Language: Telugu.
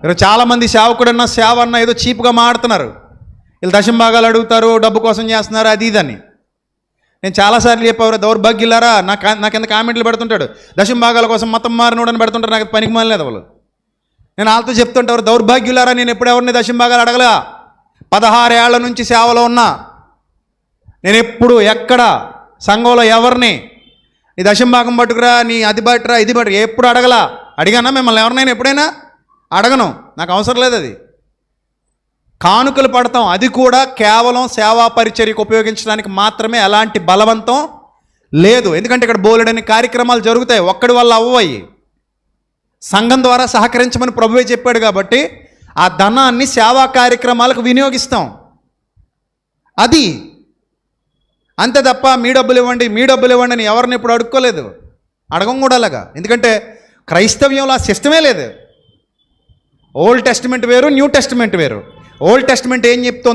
ఈరోజు చాలామంది సేవకుడన్నా సేవ అన్న ఏదో చీప్గా మాడుతున్నారు. వీళ్ళు దశంభాగాలు అడుగుతారు, డబ్బు కోసం చేస్తున్నారు, అది ఇదని. నేను చాలాసార్లు చెప్పారు, దౌర్భాగ్యులారా. నా కింద కామెంట్లు పెడుతుంటాడు, దశంభాగాల కోసం మతం మారినోడని పెడుతుంటారు. నాకు పనికి మానలేదు వాళ్ళు. నేను వాళ్ళతో చెప్తుంటారు, దౌర్భాగ్యులారా, నేను ఎప్పుడెవరిని దశంభాగాలు అడగలా. 16 ఏళ్ల నుంచి సేవలో ఉన్నా. నేను ఎప్పుడు ఎక్కడ సంఘంలో ఎవరిని నీ దశంభాగం పట్టుకురా, నీ అది పట్టురా, ఇది పట్టురా ఎప్పుడు అడగలా. అడిగానా మిమ్మల్ని ఎవరినైనా ఎప్పుడైనా? అడగను, నాకు అవసరం లేదు. అది కానుకలు పడతాం, అది కూడా కేవలం సేవా పరిచర్యకు ఉపయోగించడానికి మాత్రమే. ఎలాంటి బలవంతం లేదు. ఎందుకంటే ఇక్కడ బోలెడని కార్యక్రమాలు జరుగుతాయి, ఒక్కడి వల్ల అవ్వయి. సంఘం ద్వారా సహకరించమని ప్రభువే చెప్పాడు కాబట్టి ఆ ధనాన్ని సేవా కార్యక్రమాలకు వినియోగిస్తాం. అది అంతే తప్ప మీ డబ్బులు ఇవ్వండి, మీ డబ్బులు ఇవ్వండి అని ఎవరిని ఇప్పుడు అడుక్కోలేదు, అడగం కూడా అలాగా. ఎందుకంటే క్రైస్తవ్యంలో ఆ సిస్టమే లేదు. ఓల్డ్ టెస్టిమెంట్ వేరు, న్యూ టెస్టిమెంట్ వేరు. ఓల్డ్ టెస్టిమెంట్ ఏం చెప్తుంది?